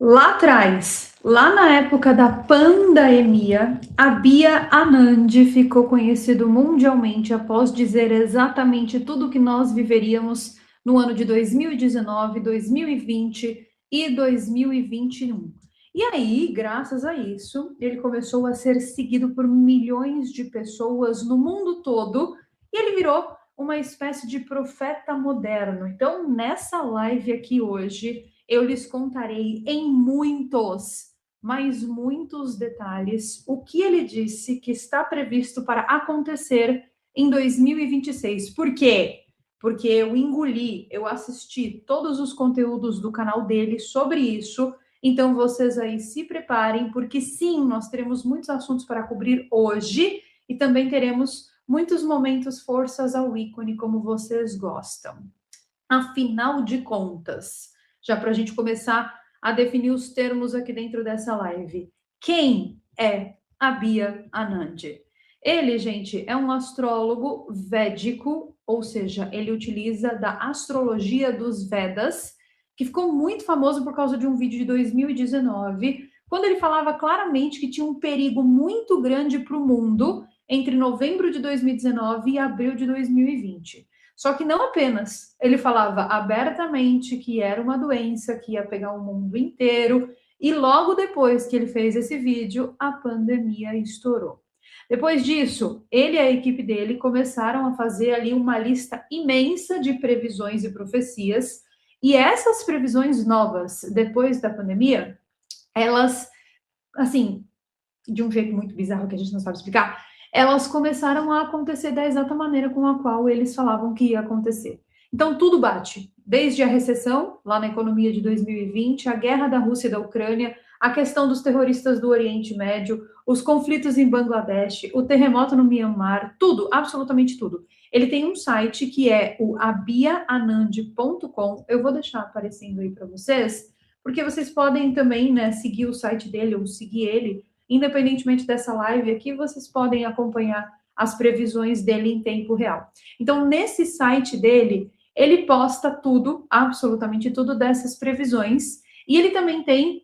Lá atrás, lá na época da pandemia, a Bia Anand ficou conhecido mundialmente após dizer exatamente tudo o que nós viveríamos no ano de 2019, 2020 e 2021. E aí, graças a isso, ele começou a ser seguido por milhões de pessoas no mundo todo e ele virou uma espécie de profeta moderno. Então, nessa live aqui hoje, eu lhes contarei em muitos, mas muitos detalhes o que ele disse que está previsto para acontecer em 2026. Por quê? Porque eu engoli, eu assisti todos os conteúdos do canal dele sobre isso. Então vocês aí se preparem, porque sim, nós teremos muitos assuntos para cobrir hoje e também teremos muitos momentos forças ao ícone, como vocês gostam. Afinal de contas, já para a gente começar a definir os termos aqui dentro dessa live. Quem é a Bia Anand? Ele, gente, é um astrólogo védico, ou seja, ele utiliza da astrologia dos Vedas, que ficou muito famoso por causa de um vídeo de 2019, quando ele falava claramente que tinha um perigo muito grande para o mundo entre novembro de 2019 e abril de 2020. Só que não apenas, ele falava abertamente que era uma doença que ia pegar o mundo inteiro, e logo depois que ele fez esse vídeo, a pandemia estourou. Depois disso, ele e a equipe dele começaram a fazer ali uma lista imensa de previsões e profecias, e essas previsões novas, depois da pandemia, elas, assim, de um jeito muito bizarro que a gente não sabe explicar, elas começaram a acontecer da exata maneira com a qual eles falavam que ia acontecer. Então, tudo bate, desde a recessão, lá na economia de 2020, a guerra da Rússia e da Ucrânia, a questão dos terroristas do Oriente Médio, os conflitos em Bangladesh, o terremoto no Myanmar, tudo, absolutamente tudo. Ele tem um site que é o abianand.com, eu vou deixar aparecendo aí para vocês, porque vocês podem também, né, seguir o site dele ou seguir ele. Independentemente dessa live aqui, vocês podem acompanhar as previsões dele em tempo real. Então, nesse site dele, ele posta tudo, absolutamente tudo dessas previsões, e ele também tem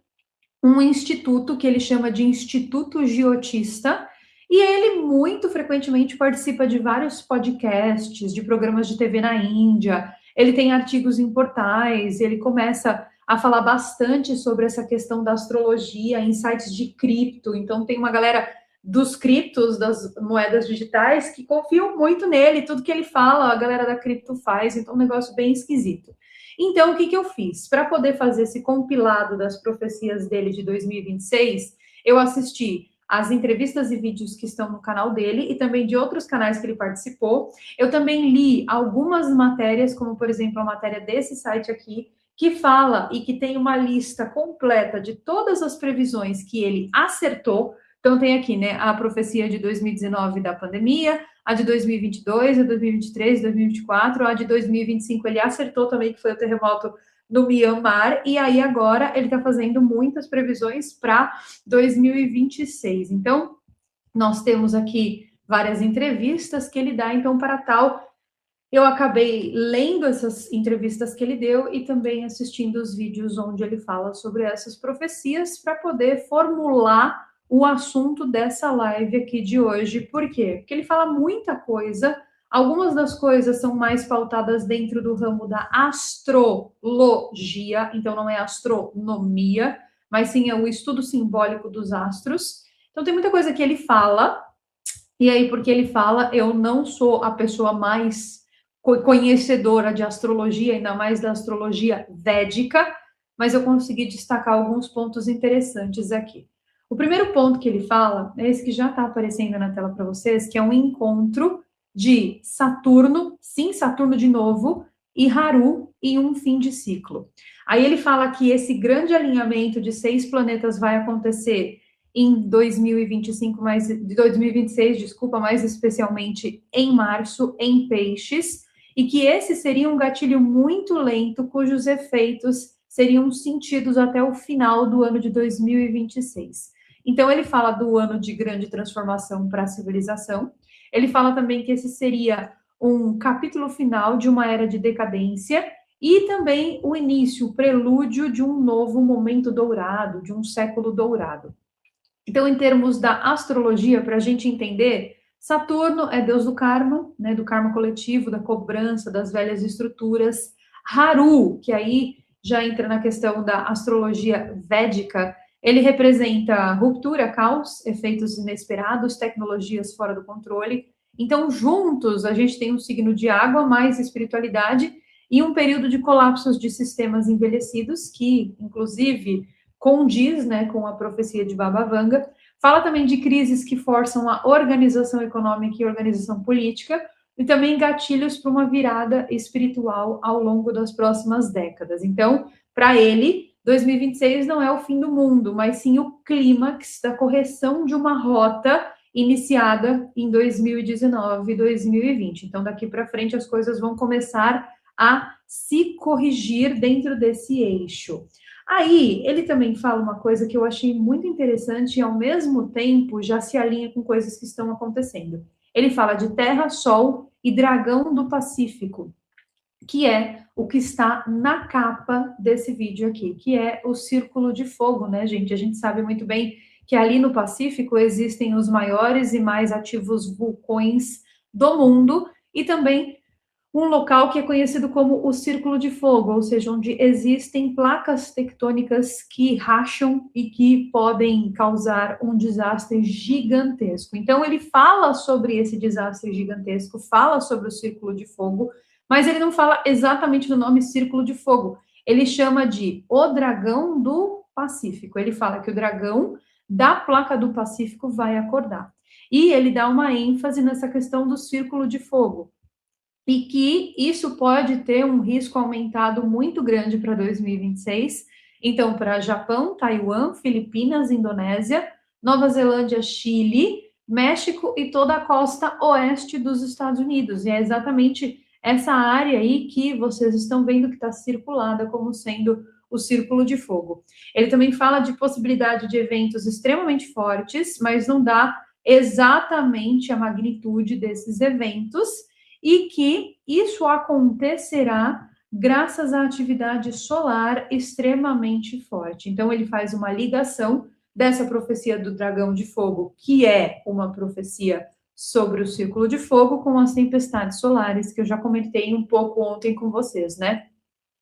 um instituto que ele chama de Instituto Giotista, e ele muito frequentemente participa de vários podcasts, de programas de TV na Índia, ele tem artigos em portais, ele começa a falar bastante sobre essa questão da astrologia em sites de cripto. Então, tem uma galera dos criptos, das moedas digitais, que confiam muito nele, tudo que ele fala, a galera da cripto faz, então, um negócio bem esquisito. Então, o que eu fiz? Para poder fazer esse compilado das profecias dele de 2026, eu assisti as entrevistas e vídeos que estão no canal dele e também de outros canais que ele participou. Eu também li algumas matérias, como, por exemplo, a matéria desse site aqui, que fala e que tem uma lista completa de todas as previsões que ele acertou. Então, tem aqui, né, a profecia de 2019 da pandemia, a de 2022, a de 2023, 2024, a de 2025 ele acertou também, que foi o terremoto no Myanmar, e aí agora ele está fazendo muitas previsões para 2026. Então, nós temos aqui várias entrevistas que ele dá, então, para tal, eu acabei lendo essas entrevistas que ele deu e também assistindo os vídeos onde ele fala sobre essas profecias para poder formular o assunto dessa live aqui de hoje. Por quê? Porque ele fala muita coisa, algumas das coisas são mais pautadas dentro do ramo da astrologia, então não é astronomia, mas sim é o estudo simbólico dos astros. Então tem muita coisa que ele fala, e aí porque ele fala, eu não sou a pessoa mais conhecedora de astrologia, ainda mais da astrologia védica, mas eu consegui destacar alguns pontos interessantes aqui. O primeiro ponto que ele fala é esse que já está aparecendo na tela para vocês, que é um encontro de Saturno, sim, Saturno de novo, e Haru em um fim de ciclo. Aí ele fala que esse grande alinhamento de 6 planetas vai acontecer em 2025, de 2026, desculpa, mais especialmente em março, em Peixes, e que esse seria um gatilho muito lento, cujos efeitos seriam sentidos até o final do ano de 2026. Então, ele fala do ano de grande transformação para a civilização. Ele fala também que esse seria um capítulo final de uma era de decadência e também o início, o prelúdio de um novo momento dourado, de um século dourado. Então, em termos da astrologia, para a gente entender, Saturno é deus do karma, né, do karma coletivo, da cobrança, das velhas estruturas. Haru, que aí já entra na questão da astrologia védica, ele representa ruptura, caos, efeitos inesperados, tecnologias fora do controle. Então, juntos, a gente tem um signo de água, mais espiritualidade, e um período de colapsos de sistemas envelhecidos, que, inclusive, condiz, né, com a profecia de Baba Vanga. Fala também de crises que forçam a organização econômica e organização política, e também gatilhos para uma virada espiritual ao longo das próximas décadas. Então, para ele, 2026 não é o fim do mundo, mas sim o clímax da correção de uma rota iniciada em 2019 e 2020. Então, daqui para frente, as coisas vão começar a se corrigir dentro desse eixo. Aí, ele também fala uma coisa que eu achei muito interessante e, ao mesmo tempo, já se alinha com coisas que estão acontecendo. Ele fala de Terra, Sol e Dragão do Pacífico, que é o que está na capa desse vídeo aqui, que é o Círculo de Fogo, né, gente? A gente sabe muito bem que ali no Pacífico existem os maiores e mais ativos vulcões do mundo e também um local que é conhecido como o Círculo de Fogo, ou seja, onde existem placas tectônicas que racham e que podem causar um desastre gigantesco. Então, ele fala sobre esse desastre gigantesco, fala sobre o Círculo de Fogo, mas ele não fala exatamente do nome Círculo de Fogo. Ele chama de o Dragão do Pacífico. Ele fala que o dragão da placa do Pacífico vai acordar. E ele dá uma ênfase nessa questão do Círculo de Fogo e que isso pode ter um risco aumentado muito grande para 2026. Então, para Japão, Taiwan, Filipinas, Indonésia, Nova Zelândia, Chile, México e toda a costa oeste dos Estados Unidos. E é exatamente essa área aí que vocês estão vendo que está circulada como sendo o Círculo de Fogo. Ele também fala de possibilidade de eventos extremamente fortes, mas não dá exatamente a magnitude desses eventos, e que isso acontecerá graças à atividade solar extremamente forte. Então, ele faz uma ligação dessa profecia do dragão de fogo, que é uma profecia sobre o círculo de fogo, com as tempestades solares, que eu já comentei um pouco ontem com vocês, né?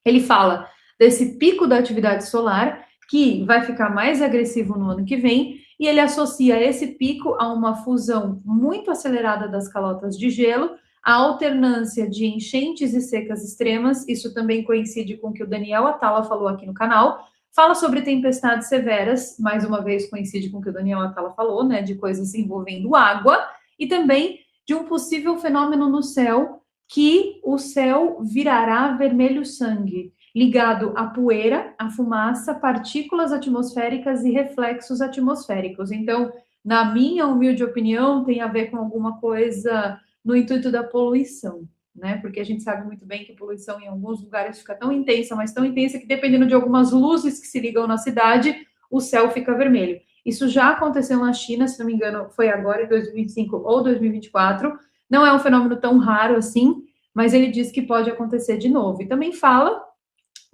Ele fala desse pico da atividade solar, que vai ficar mais agressivo no ano que vem, e ele associa esse pico a uma fusão muito acelerada das calotas de gelo, a alternância de enchentes e secas extremas, isso também coincide com o que o Daniel Atala falou aqui no canal, fala sobre tempestades severas, mais uma vez coincide com o que o Daniel Atala falou, né, de coisas envolvendo água, e também de um possível fenômeno no céu, que o céu virará vermelho sangue, ligado à poeira, à fumaça, partículas atmosféricas e reflexos atmosféricos. Então, na minha humilde opinião, tem a ver com alguma coisa no intuito da poluição, né? Porque a gente sabe muito bem que a poluição em alguns lugares fica tão intensa, mas tão intensa que dependendo de algumas luzes que se ligam na cidade, o céu fica vermelho. Isso já aconteceu na China, se não me engano, foi agora em 2025 ou 2024. Não é um fenômeno tão raro assim, mas ele diz que pode acontecer de novo. E também fala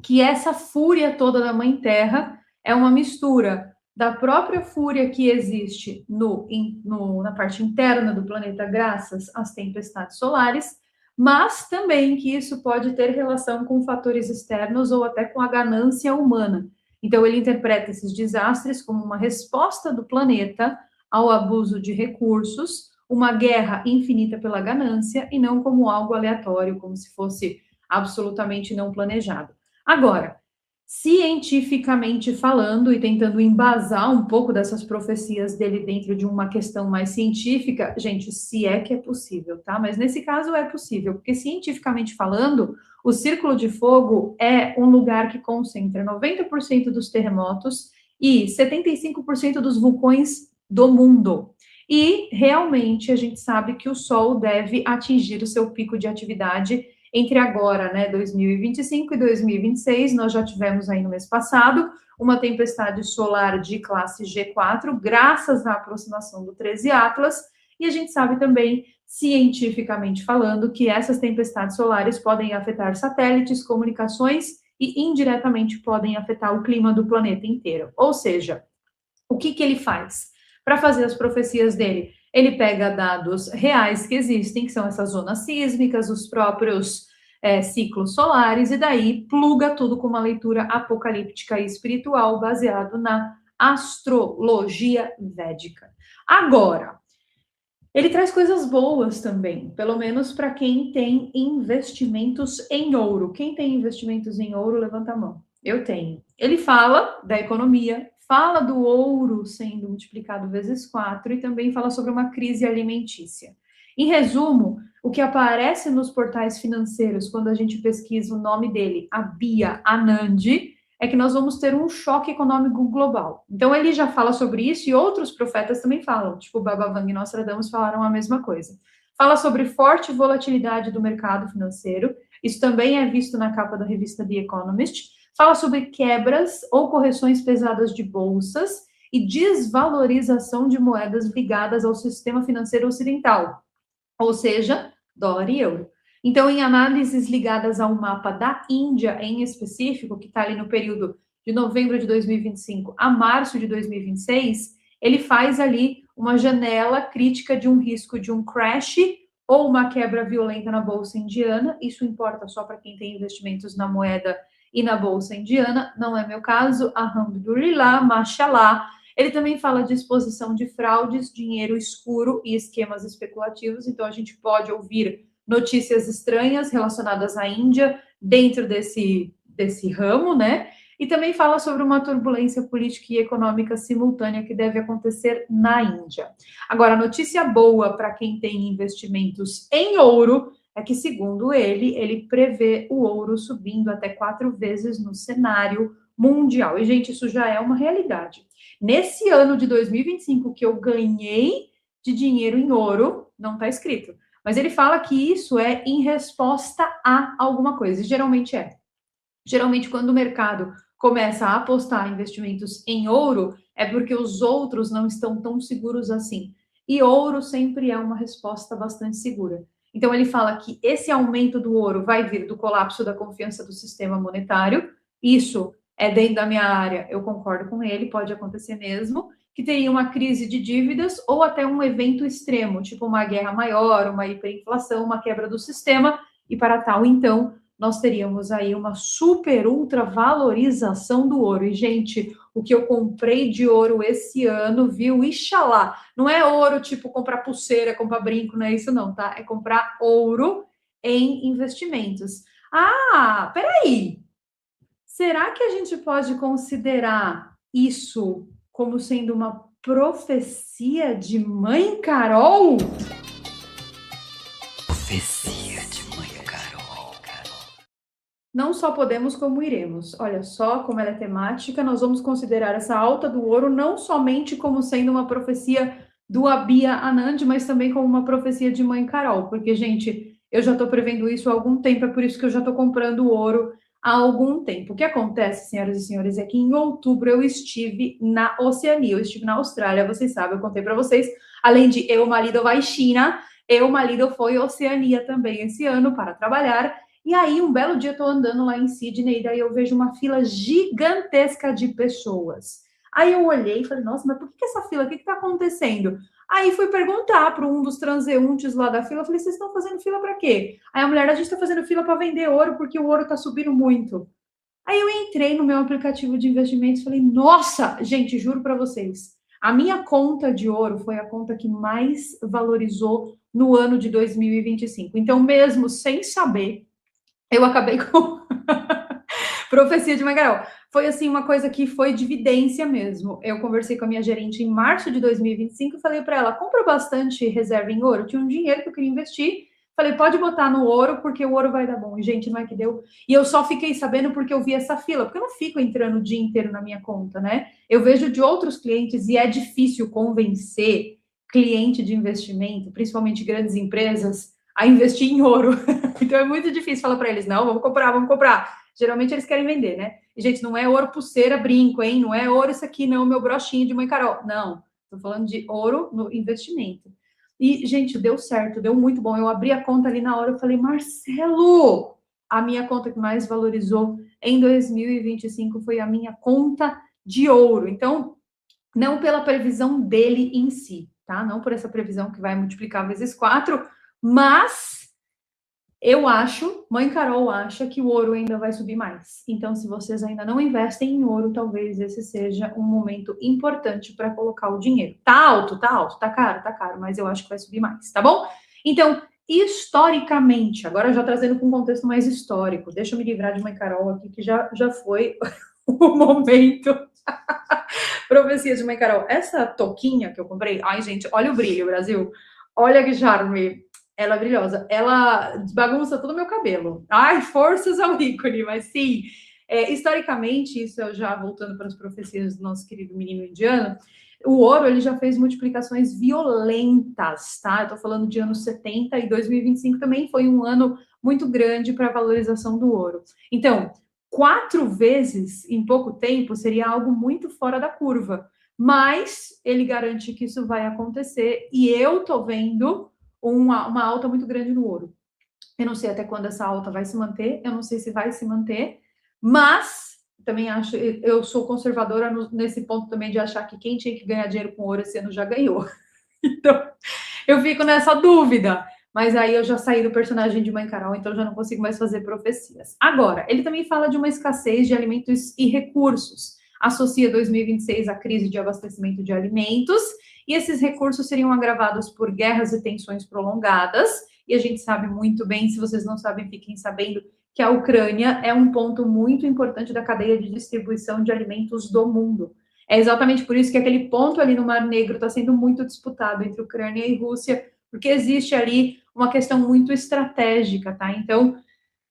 que essa fúria toda da Mãe Terra é uma mistura da própria fúria que existe na parte interna do planeta, graças às tempestades solares, mas também que isso pode ter relação com fatores externos ou até com a ganância humana. Então, ele interpreta esses desastres como uma resposta do planeta ao abuso de recursos, uma guerra infinita pela ganância, e não como algo aleatório, como se fosse absolutamente não planejado. Agora, cientificamente falando e tentando embasar um pouco dessas profecias dele dentro de uma questão mais científica, gente, se é que é possível, tá? Mas nesse caso é possível, porque cientificamente falando, o Círculo de Fogo é um lugar que concentra 90% dos terremotos e 75% dos vulcões do mundo. E realmente a gente sabe que o Sol deve atingir o seu pico de atividade entre agora, né, 2025 e 2026. Nós já tivemos aí no mês passado uma tempestade solar de classe G4, graças à aproximação do 13 Atlas, e a gente sabe também, cientificamente falando, que essas tempestades solares podem afetar satélites, comunicações e indiretamente podem afetar o clima do planeta inteiro. Ou seja, o que ele faz? Para fazer as profecias dele, ele pega dados reais que existem, que são essas zonas sísmicas, os próprios ciclos solares, e daí pluga tudo com uma leitura apocalíptica e espiritual baseado na astrologia védica. Agora, ele traz coisas boas também, pelo menos para quem tem investimentos em ouro. Quem tem investimentos em ouro, levanta a mão. Eu tenho. Ele fala da economia, fala do ouro sendo multiplicado vezes 4 e também fala sobre uma crise alimentícia. Em resumo, o que aparece nos portais financeiros quando a gente pesquisa o nome dele, Abia Anand, é que nós vamos ter um choque econômico global. Então ele já fala sobre isso e outros profetas também falam, tipo Baba Vanga e Nostradamus falaram a mesma coisa. Fala sobre forte volatilidade do mercado financeiro, isso também é visto na capa da revista The Economist. Fala sobre quebras ou correções pesadas de bolsas e desvalorização de moedas ligadas ao sistema financeiro ocidental, ou seja, dólar e euro. Então, em análises ligadas ao mapa da Índia em específico, que está ali no período de novembro de 2025 a março de 2026, ele faz ali uma janela crítica de um risco de um crash ou uma quebra violenta na bolsa indiana. Isso importa só para quem tem investimentos na moeda e na bolsa indiana, não é meu caso, alhamdulillah, mashallah. Ele também fala de exposição de fraudes, dinheiro escuro e esquemas especulativos, então a gente pode ouvir notícias estranhas relacionadas à Índia dentro desse ramo, né? E também fala sobre uma turbulência política e econômica simultânea que deve acontecer na Índia. Agora, a notícia boa para quem tem investimentos em ouro é que, segundo ele prevê o ouro subindo até 4 vezes no cenário mundial. E, gente, isso já é uma realidade. Nesse ano de 2025 que eu ganhei de dinheiro em ouro, não está escrito, mas ele fala que isso é em resposta a alguma coisa, e geralmente é. Geralmente, quando o mercado começa a apostar investimentos em ouro, é porque os outros não estão tão seguros assim. E ouro sempre é uma resposta bastante segura. Então, ele fala que esse aumento do ouro vai vir do colapso da confiança do sistema monetário. Isso é dentro da minha área, eu concordo com ele, pode acontecer mesmo, que teria uma crise de dívidas ou até um evento extremo, tipo uma guerra maior, uma hiperinflação, uma quebra do sistema, e para tal, então, nós teríamos aí uma super ultra valorização do ouro. E, gente, o que eu comprei de ouro esse ano, viu? Ixalá, não é ouro tipo comprar pulseira, comprar brinco, não é isso não, tá? É comprar ouro em investimentos. Ah, peraí! Será que a gente pode considerar isso como sendo uma profecia de Mãe Carol? Profecia de Mãe Carol. Não só podemos, como iremos. Olha só como ela é temática, nós vamos considerar essa alta do ouro não somente como sendo uma profecia do Abia Anand, mas também como uma profecia de Mãe Carol, porque, gente, eu já estou prevendo isso há algum tempo, é por isso que eu já estou comprando ouro há algum tempo. O que acontece, senhoras e senhores, é que em outubro eu estive na Oceania, eu estive na Austrália, vocês sabem, eu contei para vocês, além de eu, marido, vai China, eu, marido, foi Oceania também esse ano para trabalhar. E aí, um belo dia, eu tô andando lá em Sydney, e daí eu vejo uma fila gigantesca de pessoas. Aí eu olhei e falei, nossa, mas por que essa fila? O que tá acontecendo? Aí fui perguntar para um dos transeuntes lá da fila, eu falei, vocês estão fazendo fila para quê? Aí a mulher, a gente está fazendo fila para vender ouro, porque o ouro está subindo muito. Aí eu entrei no meu aplicativo de investimentos e falei, nossa, gente, juro para vocês, a minha conta de ouro foi a conta que mais valorizou no ano de 2025. Então, mesmo sem saber, eu acabei com profecia de Magarel. Foi assim uma coisa que foi de evidência mesmo. Eu conversei com a minha gerente em março de 2025 e falei para ela: compra bastante reserva em ouro. Eu tinha um dinheiro que eu queria investir. Falei, pode botar no ouro, porque o ouro vai dar bom. E, gente, não é que deu. E eu só fiquei sabendo porque eu vi essa fila, porque eu não fico entrando o dia inteiro na minha conta, né? Eu vejo de outros clientes e é difícil convencer cliente de investimento, principalmente grandes empresas, a investir em ouro. Então é muito difícil falar para eles, não, vamos comprar, vamos comprar. Geralmente eles querem vender, né? E, gente, não é ouro, pulseira, brinco, hein? Não é ouro isso aqui, não, meu brochinho de Mãe Carol. Não, estou falando de ouro no investimento. E, gente, deu certo, deu muito bom. Eu abri a conta ali na hora, eu falei, Marcelo, a minha conta que mais valorizou em 2025 foi a minha conta de ouro. Então, não pela previsão dele em si, tá? Não por essa previsão que vai multiplicar vezes 4, mas eu acho, mãe Carol acha que o ouro ainda vai subir mais. Então, se vocês ainda não investem em ouro, talvez esse seja um momento importante para colocar o dinheiro. Tá alto, tá caro, mas eu acho que vai subir mais, tá bom? Então, historicamente, agora já trazendo para um contexto mais histórico, deixa eu me livrar de mãe Carol aqui, que já foi o momento. Profecias de mãe Carol. Essa touquinha que eu comprei, ai, gente, olha o brilho, Brasil. Olha que charme. Ela é brilhosa. Ela desbagunça todo o meu cabelo. Ai, forças ao ícone, mas sim. Historicamente, isso eu já voltando para as profecias do nosso querido menino indiano, o ouro ele já fez multiplicações violentas, tá? Eu tô falando de anos 70 e 2025 também foi um ano muito grande para a valorização do ouro. Então, 4 vezes em pouco tempo seria algo muito fora da curva, mas ele garante que isso vai acontecer e eu tô vendo uma alta muito grande no ouro. Eu não sei até quando essa alta vai se manter, eu não sei se vai se manter, mas também acho, eu sou conservadora nesse ponto também de achar que quem tinha que ganhar dinheiro com ouro esse ano já ganhou. Então, eu fico nessa dúvida. Mas aí eu já saí do personagem de Mãe Carol, então já não consigo mais fazer profecias. Agora, ele também fala de uma escassez de alimentos e recursos. Associa 2026 à crise de abastecimento de alimentos, e esses recursos seriam agravados por guerras e tensões prolongadas. E a gente sabe muito bem, se vocês não sabem, fiquem sabendo que a Ucrânia é um ponto muito importante da cadeia de distribuição de alimentos do mundo. É exatamente por isso que aquele ponto ali no Mar Negro está sendo muito disputado entre Ucrânia e Rússia, porque existe ali uma questão muito estratégica, tá? Então,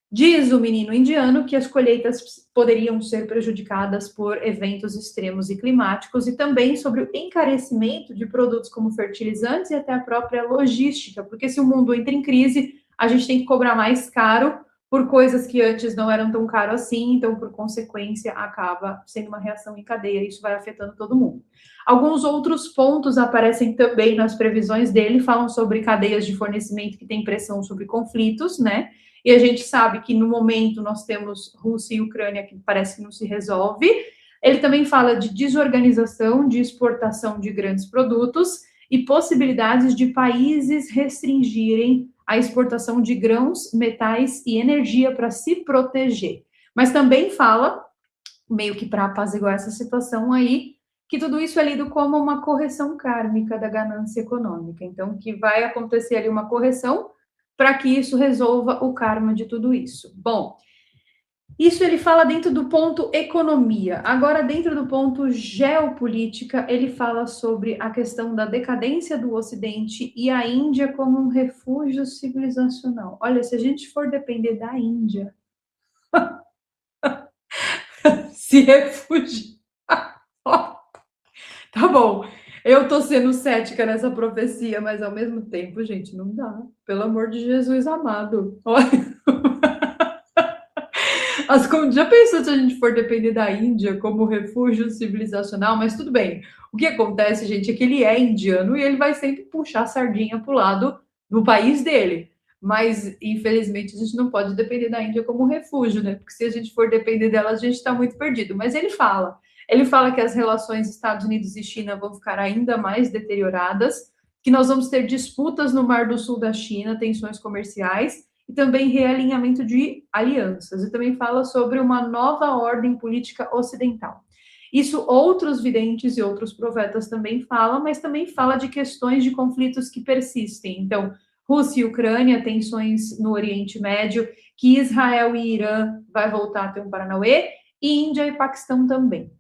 diz o menino indiano que as colheitas poderiam ser prejudicadas por eventos extremos e climáticos e também sobre o encarecimento de produtos como fertilizantes e até a própria logística, porque se o mundo entra em crise, a gente tem que cobrar mais caro por coisas que antes não eram tão caro assim, então, por consequência, acaba sendo uma reação em cadeia, e isso vai afetando todo mundo. Alguns outros pontos aparecem também nas previsões dele, falam sobre cadeias de fornecimento que têm pressão sobre conflitos, né? E a gente sabe que no momento nós temos Rússia e Ucrânia que parece que não se resolve. Ele também fala de desorganização de exportação de grandes produtos e possibilidades de países restringirem a exportação de grãos, metais e energia para se proteger. Mas também fala, meio que para apaziguar essa situação aí, que tudo isso é lido como uma correção kármica da ganância econômica. Então, que vai acontecer ali uma correção para que isso resolva o karma de tudo isso. Bom, isso ele fala dentro do ponto economia. Agora, dentro do ponto geopolítica, ele fala sobre a questão da decadência do Ocidente e a Índia como um refúgio civilizacional. Olha, se a gente for depender da Índia, se refugiar. Tá bom, eu tô sendo cética nessa profecia, mas ao mesmo tempo, gente, não dá. Pelo amor de Jesus amado. Olha. Já pensou se a gente for depender da Índia como refúgio civilizacional? Mas tudo bem. O que acontece, gente, é que ele é indiano e ele vai sempre puxar a sardinha pro lado do país dele. Mas, infelizmente, a gente não pode depender da Índia como refúgio, né? Porque se a gente for depender dela, a gente está muito perdido. Mas ele fala que as relações Estados Unidos e China vão ficar ainda mais deterioradas, que nós vamos ter disputas no Mar do Sul da China, tensões comerciais, e também realinhamento de alianças. E também fala sobre uma nova ordem política ocidental. Isso outros videntes e outros profetas também falam, mas também fala de questões de conflitos que persistem. Então, Rússia e Ucrânia, tensões no Oriente Médio, que Israel e Irã vai voltar a ter um paranauê, e Índia e Paquistão também.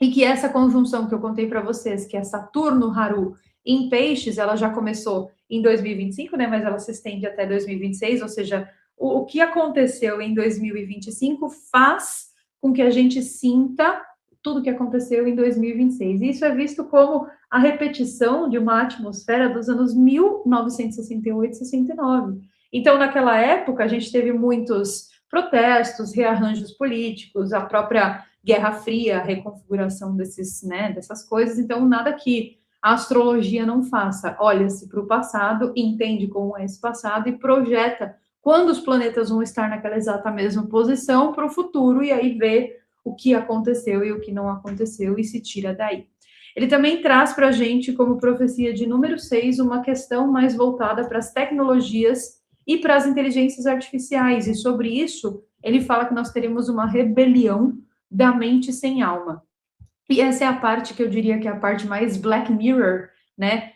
E que essa conjunção que eu contei para vocês, que é Saturno-Haru em Peixes, ela já começou em 2025, né? Mas ela se estende até 2026, ou seja, o que aconteceu em 2025 faz com que a gente sinta tudo que aconteceu em 2026. E isso é visto como a repetição de uma atmosfera dos anos 1968 e 69. Então, naquela época, a gente teve muitos protestos, rearranjos políticos, a própria Guerra Fria, a reconfiguração dessas coisas. Então, nada que a astrologia não faça. Olha-se para o passado, entende como é esse passado e projeta quando os planetas vão estar naquela exata mesma posição para o futuro, e aí vê o que aconteceu e o que não aconteceu e se tira daí. Ele também traz para a gente, como profecia de número 6, uma questão mais voltada para as tecnologias e para as inteligências artificiais, e sobre isso ele fala que nós teremos uma rebelião da mente sem alma. E essa é a parte que eu diria que é a parte mais Black Mirror, né,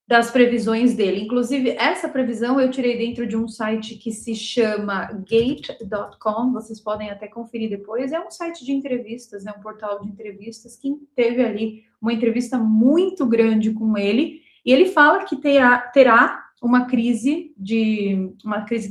das previsões dele. Inclusive, essa previsão eu tirei dentro de um site que se chama Gate.com, vocês podem até conferir depois. É um site de entrevistas, é um portal de entrevistas que teve ali uma entrevista muito grande com ele, e ele fala que terá uma crise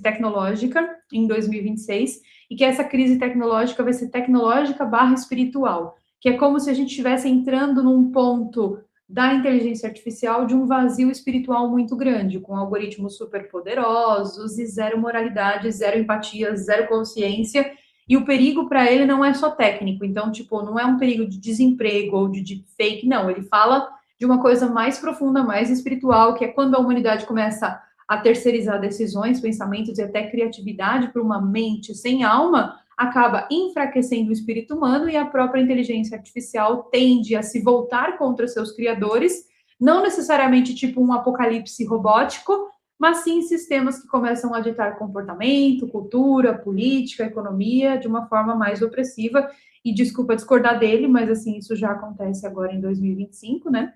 tecnológica em 2026, e que essa crise tecnológica vai ser tecnológica barra espiritual, que é como se a gente estivesse entrando num ponto da inteligência artificial de um vazio espiritual muito grande, com algoritmos super poderosos e zero moralidade, zero empatia, zero consciência, e o perigo para ele não é só técnico, então, tipo, não é um perigo de desemprego ou de deepfake, não, ele fala de uma coisa mais profunda, mais espiritual, que é quando a humanidade começa a terceirizar decisões, pensamentos e até criatividade para uma mente sem alma, acaba enfraquecendo o espírito humano, e a própria inteligência artificial tende a se voltar contra seus criadores, não necessariamente tipo um apocalipse robótico, mas sim sistemas que começam a ditar comportamento, cultura, política, economia, de uma forma mais opressiva. E desculpa discordar dele, mas assim, isso já acontece agora em 2025, né?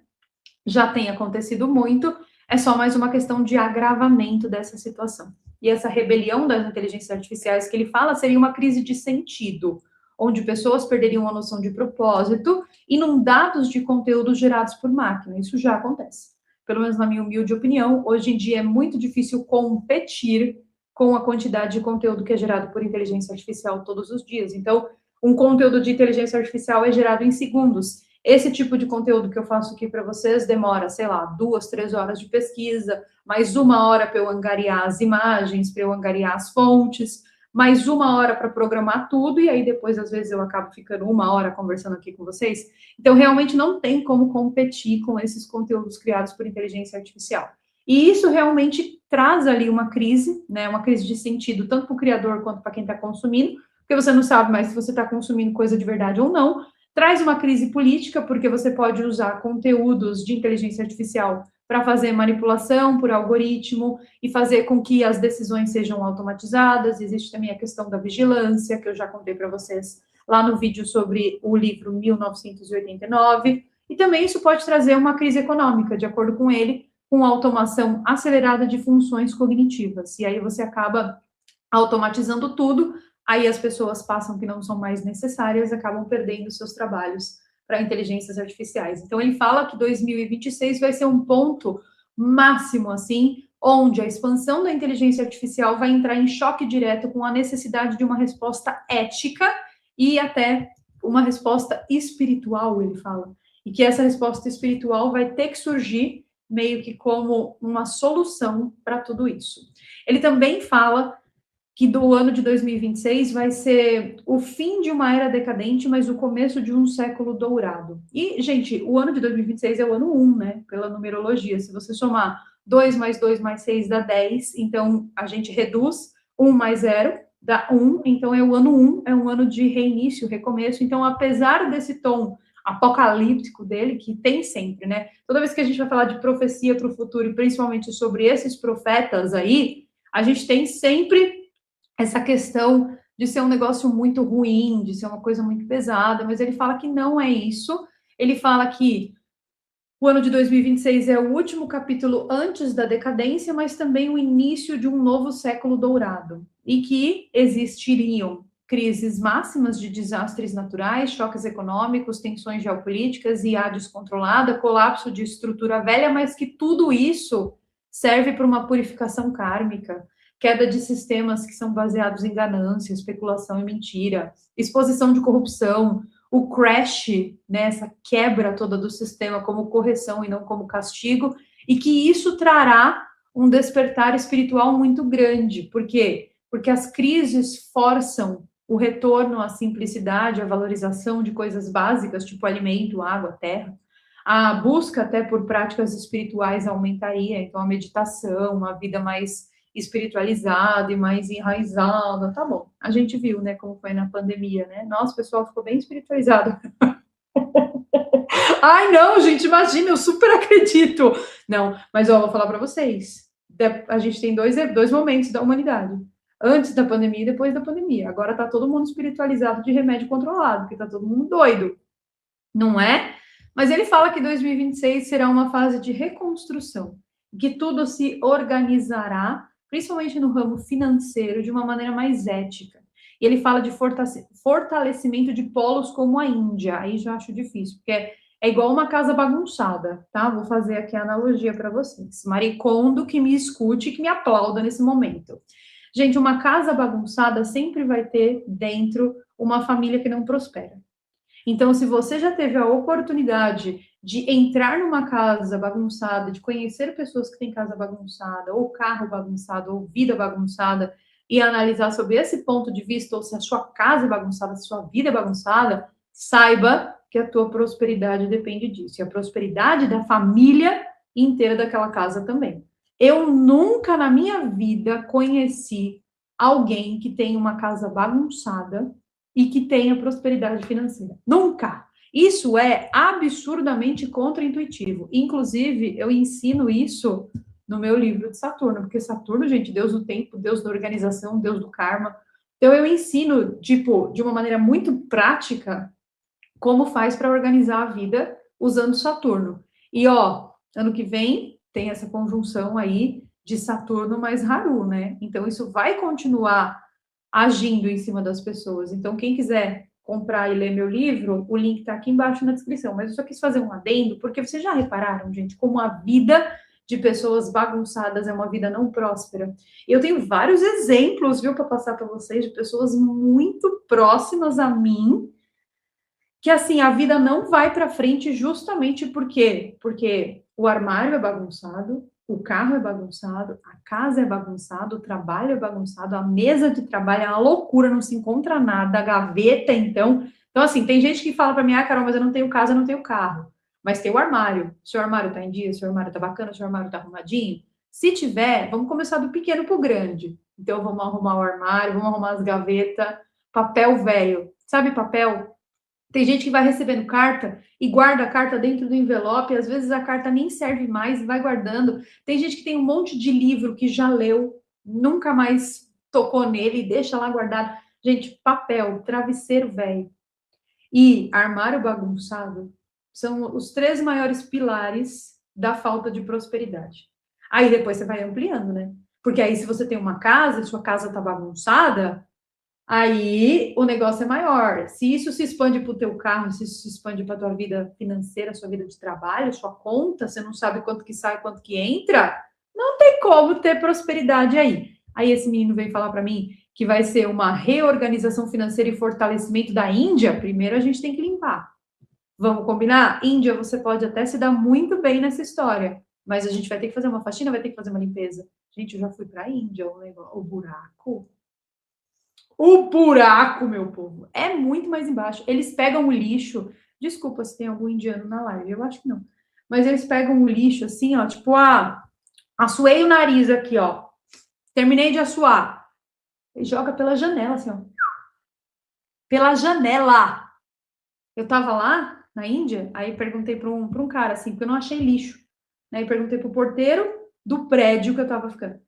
Já tem acontecido muito, é só mais uma questão de agravamento dessa situação. E essa rebelião das inteligências artificiais que ele fala seria uma crise de sentido, onde pessoas perderiam a noção de propósito, inundados de conteúdos gerados por máquina. Isso já acontece. Pelo menos na minha humilde opinião, hoje em dia é muito difícil competir com a quantidade de conteúdo que é gerado por inteligência artificial todos os dias. Então, um conteúdo de inteligência artificial é gerado em segundos. Esse tipo de conteúdo que eu faço aqui para vocês demora, sei lá, 2, 3 horas de pesquisa, mais 1 hora para eu angariar as imagens, para eu angariar as fontes, mais 1 hora para programar tudo, e aí depois, às vezes, eu acabo ficando 1 hora conversando aqui com vocês. Então, realmente não tem como competir com esses conteúdos criados por inteligência artificial. E isso realmente traz ali uma crise, né, uma crise de sentido, tanto para o criador quanto para quem está consumindo, porque você não sabe mais se você está consumindo coisa de verdade ou não. Traz uma crise política, porque você pode usar conteúdos de inteligência artificial para fazer manipulação por algoritmo e fazer com que as decisões sejam automatizadas. Existe também a questão da vigilância, que eu já contei para vocês lá no vídeo sobre o livro 1989. E também isso pode trazer uma crise econômica, de acordo com ele, com automação acelerada de funções cognitivas. E aí você acaba automatizando tudo, aí as pessoas passam que não são mais necessárias, acabam perdendo seus trabalhos para inteligências artificiais. Então, ele fala que 2026 vai ser um ponto máximo, assim, onde a expansão da inteligência artificial vai entrar em choque direto com a necessidade de uma resposta ética e até uma resposta espiritual, ele fala. E que essa resposta espiritual vai ter que surgir meio que como uma solução para tudo isso. Ele também fala que do ano de 2026 vai ser o fim de uma era decadente, mas o começo de um século dourado. E, gente, o ano de 2026 é o ano 1, né? Pela numerologia. Se você somar 2 mais 2 mais 6 dá 10, então a gente reduz 1 mais 0 dá 1, então é o ano 1, é um ano de reinício, recomeço. Então, apesar desse tom apocalíptico dele, que tem sempre, né? Toda vez que a gente vai falar de profecia para o futuro, e principalmente sobre esses profetas aí, a gente tem sempre essa questão de ser um negócio muito ruim, de ser uma coisa muito pesada, mas ele fala que não é isso. Ele fala que o ano de 2026 é o último capítulo antes da decadência, mas também o início de um novo século dourado, e que existiriam crises máximas de desastres naturais, choques econômicos, tensões geopolíticas, IA descontrolada, colapso de estrutura velha, mas que tudo isso serve para uma purificação kármica, queda de sistemas que são baseados em ganância, especulação e mentira, exposição de corrupção, o crash, né, essa quebra toda do sistema como correção e não como castigo, e que isso trará um despertar espiritual muito grande. Por quê? Porque as crises forçam o retorno à simplicidade, à valorização de coisas básicas, tipo alimento, água, terra, A busca até por práticas espirituais aumentaria, então a meditação, uma vida mais espiritualizada e mais enraizada, tá bom. A gente viu, né, como foi na pandemia, né? Nossa, o pessoal ficou bem espiritualizado. Ai, não, gente, imagina, eu super acredito. Não, mas ó, vou falar para vocês. A gente tem dois momentos da humanidade. Antes da pandemia e depois da pandemia. Agora tá todo mundo espiritualizado de remédio controlado, porque tá todo mundo doido, não é? Mas ele fala que 2026 será uma fase de reconstrução, que tudo se organizará, principalmente no ramo financeiro, de uma maneira mais ética. E ele fala de fortalecimento de polos como a Índia. Aí já acho difícil, porque é igual uma casa bagunçada, tá? Vou fazer aqui a analogia para vocês. Maricondo que me escute, que me aplauda nesse momento. Gente, uma casa bagunçada sempre vai ter dentro uma família que não prospera. Então, se você já teve a oportunidade de entrar numa casa bagunçada, de conhecer pessoas que têm casa bagunçada, ou carro bagunçado, ou vida bagunçada, e analisar sob esse ponto de vista, ou se a sua casa é bagunçada, se a sua vida é bagunçada, saiba que a tua prosperidade depende disso. E a prosperidade da família inteira daquela casa também. Eu nunca na minha vida conheci alguém que tem uma casa bagunçada e que tenha prosperidade financeira. Nunca! Isso é absurdamente contraintuitivo. Inclusive, eu ensino isso no meu livro de Saturno, porque Saturno, gente, Deus do tempo, Deus da organização, Deus do karma. Então, eu ensino, tipo, de uma maneira muito prática, como faz para organizar a vida usando Saturno. E, ó, ano que vem tem essa conjunção aí de Saturno mais Haru, né? Então, isso vai continuar agindo em cima das pessoas. Então, quem quiser comprar e ler meu livro, o link está aqui embaixo na descrição. Mas eu só quis fazer um adendo, porque vocês já repararam, gente, como a vida de pessoas bagunçadas é uma vida não próspera. Eu tenho vários exemplos, viu, para passar para vocês, de pessoas muito próximas a mim, que assim, a vida não vai para frente justamente porque o armário é bagunçado, o carro é bagunçado, a casa é bagunçada, o trabalho é bagunçado, a mesa de trabalho é uma loucura, não se encontra nada, a gaveta, então. Então, assim, tem gente que fala para mim, ah, Carol, mas eu não tenho casa, eu não tenho carro. Mas tem o armário. Seu armário tá em dia, seu armário tá bacana, seu armário tá arrumadinho. Se tiver, vamos começar do pequeno pro grande. Então, vamos arrumar o armário, vamos arrumar as gavetas, papel velho. Sabe papel? Tem gente que vai recebendo carta e guarda a carta dentro do envelope, às vezes a carta nem serve mais, vai guardando. Tem gente que tem um monte de livro que já leu, nunca mais tocou nele, deixa lá guardado. Gente, papel, travesseiro velho e armário bagunçado são os três maiores pilares da falta de prosperidade. Aí depois você vai ampliando, né? Porque aí se você tem uma casa, sua casa tá bagunçada, aí o negócio é maior. Se isso se expande para o teu carro, se isso se expande para a tua vida financeira, sua vida de trabalho, sua conta, você não sabe quanto que sai, quanto que entra, não tem como ter prosperidade aí. Aí esse menino veio falar para mim que vai ser uma reorganização financeira e fortalecimento da Índia. Primeiro a gente tem que limpar. Vamos combinar? Índia, você pode até se dar muito bem nessa história, mas a gente vai ter que fazer uma faxina, vai ter que fazer uma limpeza. Gente, eu já fui para a Índia, o buraco. O buraco, meu povo, é muito mais embaixo. Eles pegam o lixo. Desculpa se tem algum indiano na live, eu acho que não. Mas eles pegam o lixo assim, ó, tipo, assuei o nariz aqui, ó. Terminei de assoar. E joga pela janela, assim, ó. Pela janela. Eu tava lá na Índia, aí perguntei para um cara assim, porque eu não achei lixo. Aí perguntei pro porteiro do prédio que eu tava ficando.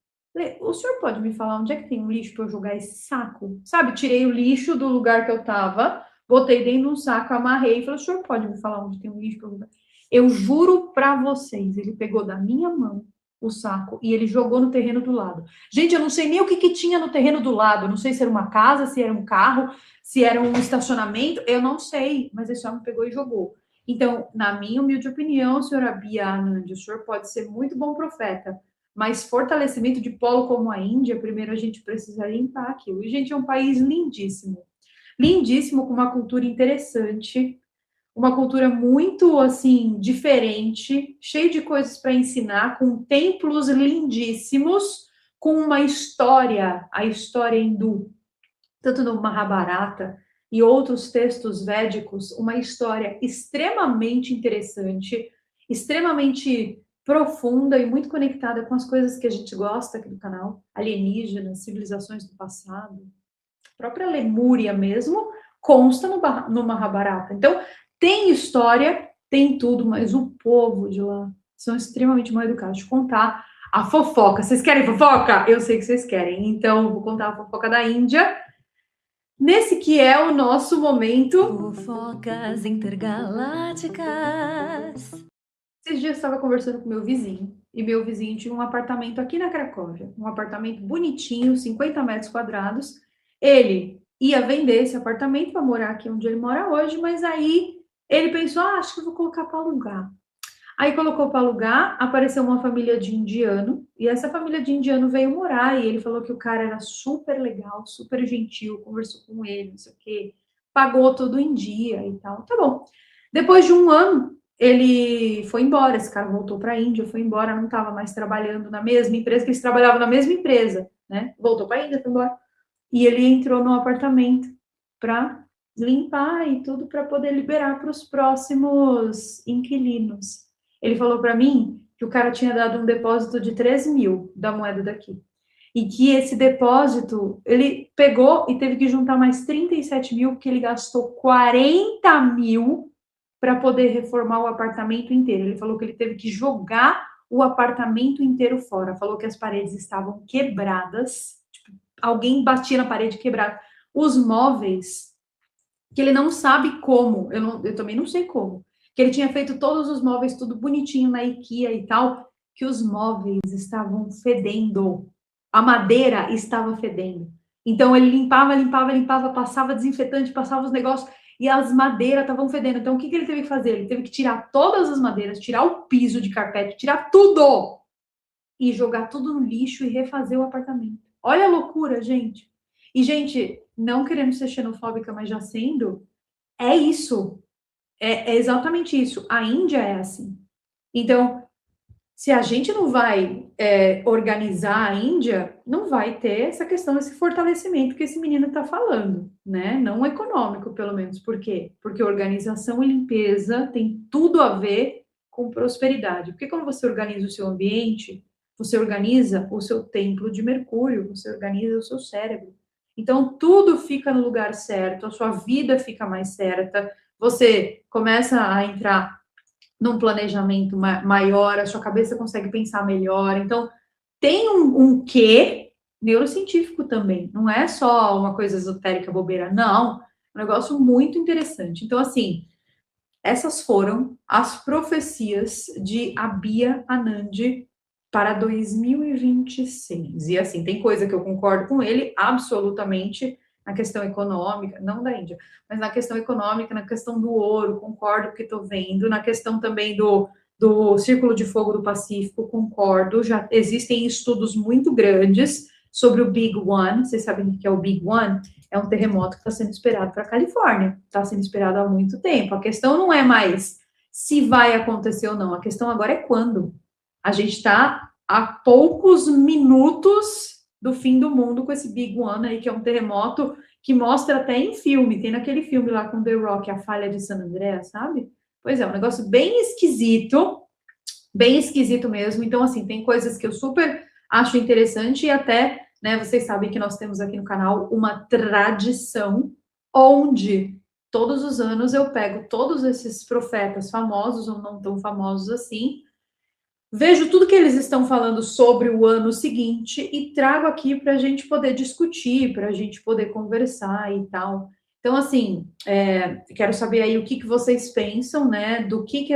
O senhor pode me falar onde é que tem um lixo para eu jogar esse saco? Sabe, tirei o lixo do lugar que eu tava, botei dentro de um saco, amarrei e falei, o senhor pode me falar onde tem um lixo para eu jogar? Eu juro para vocês, ele pegou da minha mão o saco e ele jogou no terreno do lado. Gente, eu não sei nem o que tinha no terreno do lado, eu não sei se era uma casa, se era um carro, se era um estacionamento, eu não sei, mas esse homem pegou e jogou. Então, na minha humilde opinião, senhora Bia Anand, o senhor pode ser muito bom profeta, mas fortalecimento de polo como a Índia, primeiro a gente precisa limpar aquilo. E, gente, é um país lindíssimo. Lindíssimo, com uma cultura interessante, uma cultura muito, assim, diferente, cheio de coisas para ensinar, com templos lindíssimos, com uma história, a história hindu, tanto no Mahabharata, e outros textos védicos, uma história extremamente interessante, extremamente profunda e muito conectada com as coisas que a gente gosta aqui do canal, alienígenas, civilizações do passado, a própria Lemúria mesmo, consta no Mahabharata. Então, tem história, tem tudo, mas o povo de lá são extremamente mal educados. De contar a fofoca. Vocês querem fofoca? Eu sei que vocês querem. Então, eu vou contar a fofoca da Índia. Nesse que é o nosso momento. Fofocas intergalácticas. Esses dias eu estava conversando com meu vizinho. E meu vizinho tinha um apartamento aqui na Cracóvia. Um apartamento bonitinho, 50 metros quadrados. Ele ia vender esse apartamento para morar aqui onde ele mora hoje, mas aí ele pensou, acho que eu vou colocar para alugar. Aí colocou para alugar, apareceu uma família de indiano, e essa família de indiano veio morar, e ele falou que o cara era super legal, super gentil, conversou com ele, não sei o quê, pagou tudo em dia e tal. Tá bom. Depois de um ano, ele foi embora, esse cara voltou para a Índia, foi embora, não estava mais trabalhando na mesma empresa, que eles trabalhavam na mesma empresa, né? Voltou para a Índia, foi embora. E ele entrou no apartamento para limpar e tudo para poder liberar para os próximos inquilinos. Ele falou para mim que o cara tinha dado um depósito de 13 mil da moeda daqui. E que esse depósito, ele pegou e teve que juntar mais 37 mil, porque ele gastou 40 mil para poder reformar o apartamento inteiro. Ele falou que ele teve que jogar o apartamento inteiro fora. Falou que as paredes estavam quebradas. Tipo, alguém batia na parede quebrada. Os móveis, que ele não sabe como, eu também não sei como, que ele tinha feito todos os móveis tudo bonitinho na IKEA e tal, que os móveis estavam fedendo, a madeira estava fedendo. Então ele limpava, passava desinfetante, passava os negócios e as madeiras estavam fedendo. Então o que ele teve que fazer? Ele teve que tirar todas as madeiras, tirar o piso de carpete, tirar tudo e jogar tudo no lixo e refazer o apartamento. Olha a loucura, gente. E, gente, não querendo ser xenofóbica, mas já sendo, é isso. É exatamente isso. A Índia é assim. Então, se a gente não vai organizar a Índia, não vai ter essa questão, esse fortalecimento que esse menino está falando, né? Não econômico, pelo menos. Por quê? Porque organização e limpeza tem tudo a ver com prosperidade. Porque quando você organiza o seu ambiente, você organiza o seu templo de Mercúrio, você organiza o seu cérebro. Então, tudo fica no lugar certo, a sua vida fica mais certa, você começa a entrar num planejamento maior, a sua cabeça consegue pensar melhor. Então, tem um quê neurocientífico também. Não é só uma coisa esotérica, bobeira. Não, é um negócio muito interessante. Então, assim, essas foram as profecias de Abia Anand para 2026. E, assim, tem coisa que eu concordo com ele absolutamente, na questão econômica, não da Índia, mas na questão econômica, na questão do ouro, concordo com o que estou vendo, na questão também do Círculo de Fogo do Pacífico, concordo, já existem estudos muito grandes sobre o Big One, vocês sabem o que é o Big One? É um terremoto que está sendo esperado para a Califórnia, está sendo esperado há muito tempo, a questão não é mais se vai acontecer ou não, a questão agora é quando. A gente está a poucos minutos do fim do mundo com esse Big One aí, que é um terremoto que mostra até em filme. Tem naquele filme lá com The Rock, A Falha de San Andreas, sabe? Pois é, um negócio bem esquisito mesmo. Então, assim, tem coisas que eu super acho interessante e até, né, vocês sabem que nós temos aqui no canal uma tradição onde todos os anos eu pego todos esses profetas famosos ou não tão famosos assim, vejo tudo que eles estão falando sobre o ano seguinte e trago aqui para a gente poder discutir, para a gente poder conversar e tal. Então, assim, quero saber aí o que vocês pensam, né? Do que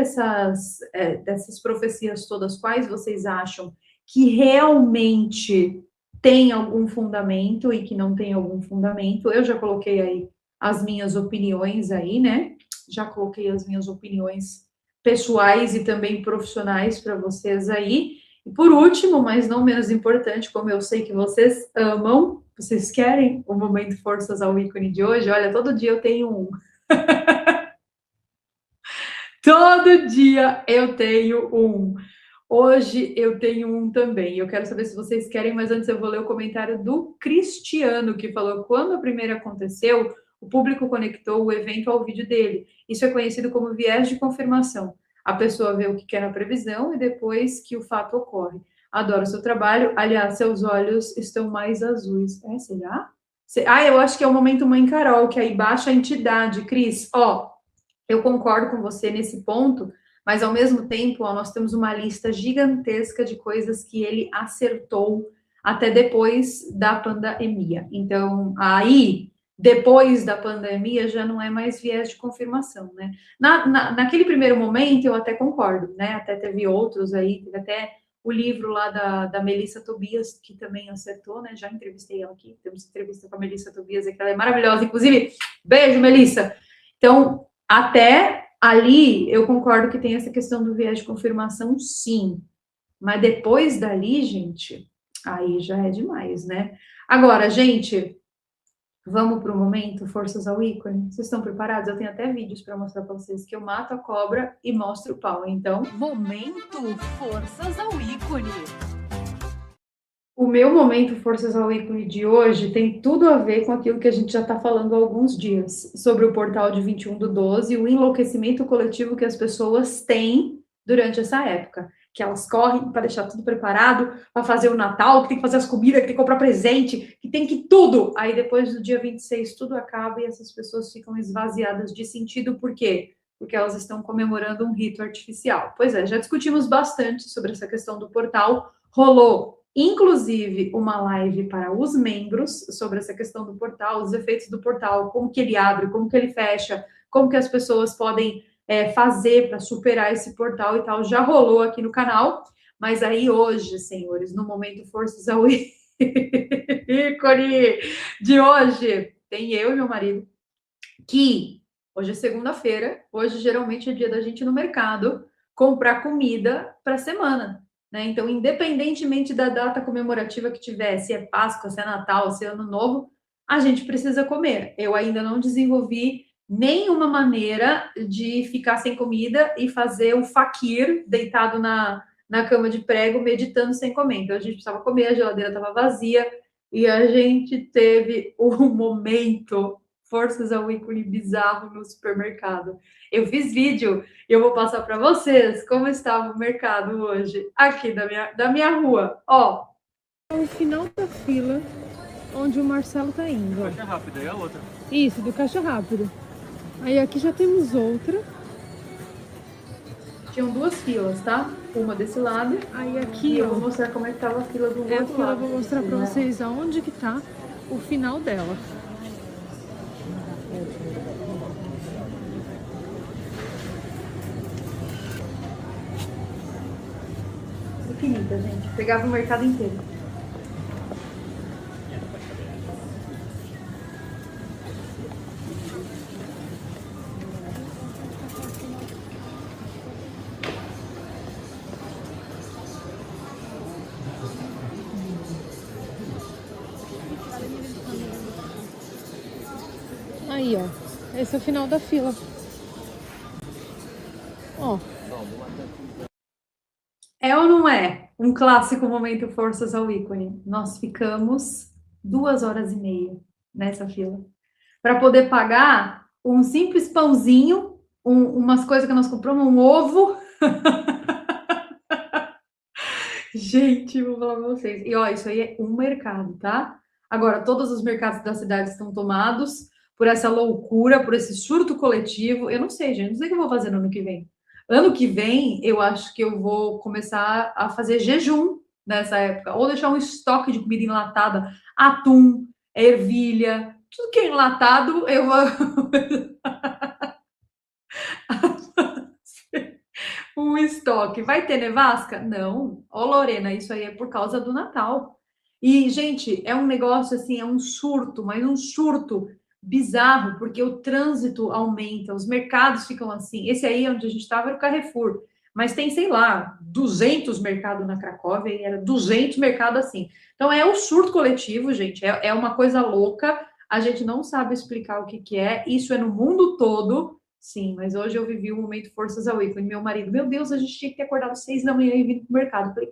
dessas profecias todas, quais vocês acham que realmente tem algum fundamento e que não tem algum fundamento. Eu já coloquei aí as minhas opiniões aí, né? Já coloquei as minhas opiniões pessoais e também profissionais para vocês aí. E por último, mas não menos importante, como eu sei que vocês amam, vocês querem o Momento Forças ao ícone de hoje, olha, todo dia eu tenho um. Todo dia eu tenho um. Hoje eu tenho um também. Eu quero saber se vocês querem, mas antes eu vou ler o comentário do Cristiano, que falou: quando a primeira aconteceu, O público conectou o evento ao vídeo dele. Isso é conhecido como viés de confirmação. A pessoa vê o que quer na previsão e depois que o fato ocorre. Adoro o seu trabalho. Aliás, seus olhos estão mais azuis. Será? Eu acho que é o momento Mãe Carol, que aí baixa a entidade. Cris, eu concordo com você nesse ponto, mas ao mesmo tempo, nós temos uma lista gigantesca de coisas que ele acertou até depois da pandemia. Então, aí, depois da pandemia, já não é mais viés de confirmação, né? Naquele primeiro momento, eu até concordo, né? Até teve outros aí, teve até o livro lá da Melissa Tobias, que também acertou, né? Já entrevistei ela aqui, temos entrevista com a Melissa Tobias, que ela é maravilhosa, inclusive, beijo, Melissa! Então, até ali, eu concordo que tem essa questão do viés de confirmação, sim. Mas depois dali, gente, aí já é demais, né? Agora, gente, vamos para o momento Forças ao Ícone? Vocês estão preparados? Eu tenho até vídeos para mostrar para vocês que eu mato a cobra e mostro o pau, então... Momento Forças ao Ícone. O meu momento Forças ao Ícone de hoje tem tudo a ver com aquilo que a gente já está falando há alguns dias, sobre o portal de 21/12 e o enlouquecimento coletivo que as pessoas têm durante essa época. Que elas correm para deixar tudo preparado, para fazer o Natal, que tem que fazer as comidas, que tem que comprar presente, que tem que tudo. Aí depois do dia 26 tudo acaba e essas pessoas ficam esvaziadas de sentido. Por quê? Porque elas estão comemorando um rito artificial. Pois é, já discutimos bastante sobre essa questão do portal. Rolou inclusive uma live para os membros sobre essa questão do portal, os efeitos do portal, como que ele abre, como que ele fecha, como que as pessoas podem fazer para superar esse portal e tal. Já rolou aqui no canal, mas aí hoje, senhores, no momento Forças ao Ícone de hoje, tem eu e meu marido, que hoje é segunda-feira, hoje geralmente é dia da gente ir no mercado comprar comida para a semana. Né? Então, independentemente da data comemorativa que tiver, se é Páscoa, se é Natal, se é Ano Novo, a gente precisa comer. Eu ainda não desenvolvi nenhuma maneira de ficar sem comida e fazer um faquir deitado na cama de prego, meditando sem comer. Então, a gente precisava comer, a geladeira estava vazia e a gente teve um momento Forças ao Ícone bizarro no supermercado. Eu fiz vídeo e eu vou passar para vocês como estava o mercado hoje, aqui da minha rua. O final da fila, onde o Marcelo tá indo. Caixa rápida, e a outra? Isso, do caixa rápido. Aí aqui já temos outra. Tinham duas filas, tá? Uma desse lado. Aí aqui, e eu vou mostrar como é que tava a fila do outro lado. Eu vou mostrar para vocês aonde que tá o final dela. Infinita, gente. Pegava o mercado inteiro. Aí, ó. Esse é o final da fila. Ó. É ou não é um clássico momento Forças ao Ícone? Nós ficamos 2h30 nessa fila para poder pagar um simples pãozinho, umas coisas que nós compramos, um ovo. Gente, vou falar pra vocês. E ó, isso aí é um mercado, tá? Agora, todos os mercados da cidade estão tomados por essa loucura, por esse surto coletivo. Eu não sei, gente, não sei o que eu vou fazer no ano que vem. Ano que vem, eu acho que eu vou começar a fazer jejum nessa época, ou deixar um estoque de comida enlatada, atum, ervilha, tudo que é enlatado, eu vou um estoque. Vai ter nevasca? Não. Ó, Lorena, isso aí é por causa do Natal. E, gente, é um negócio assim, é um surto, mas um surto bizarro, porque o trânsito aumenta, os mercados ficam assim. Esse aí onde a gente estava era o Carrefour, mas tem, sei lá, 200 mercados na Cracóvia e era 200 mercados assim. Então é um surto coletivo, gente, é uma coisa louca, a gente não sabe explicar o que é, isso é no mundo todo, sim, mas hoje eu vivi um momento Forças ao Ícone, meu marido, meu Deus, a gente tinha que ter acordado às 6 da manhã e vir pro mercado. Eu falei,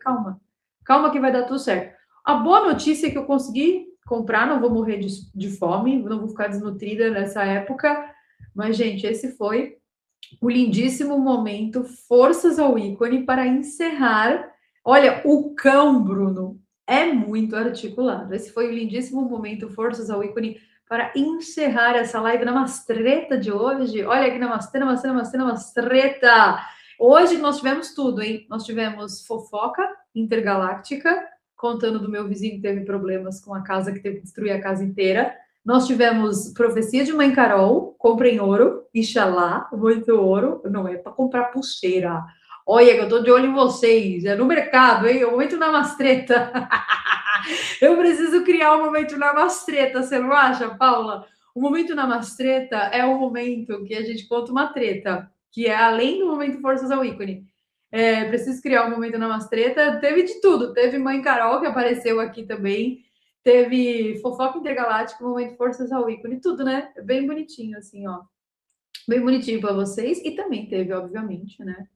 calma que vai dar tudo certo. A boa notícia é que eu consegui comprar, não vou morrer de fome, não vou ficar desnutrida nessa época. Mas, gente, esse foi o lindíssimo momento Forças ao Ícone para encerrar. Olha, o cão, Bruno, é muito articulado. Esse foi o lindíssimo momento Forças ao Ícone para encerrar essa live namastreta de hoje. Olha aqui, namastê, namastê, namastê, namastreta. Hoje nós tivemos tudo, hein? Nós tivemos fofoca intergaláctica, contando do meu vizinho que teve problemas com a casa, que teve que destruir a casa inteira. Nós tivemos profecia de Mãe Carol, comprem ouro, Ixalá, muito ouro. Não é para comprar pulseira. Olha, que eu tô de olho em vocês. É no mercado, hein? O momento namastreta. Eu preciso criar um momento namastreta, você não acha, Paula? O momento namastreta é o momento que a gente conta uma treta, que é além do momento Forças ao Ícone. Preciso criar um momento namastreta. Teve de tudo. Teve Mãe Carol, que apareceu aqui também. Teve fofoca intergaláctica, momento Forças ao Ícone, tudo, né? Bem bonitinho, assim, ó. Bem bonitinho para vocês. E também teve, obviamente, né?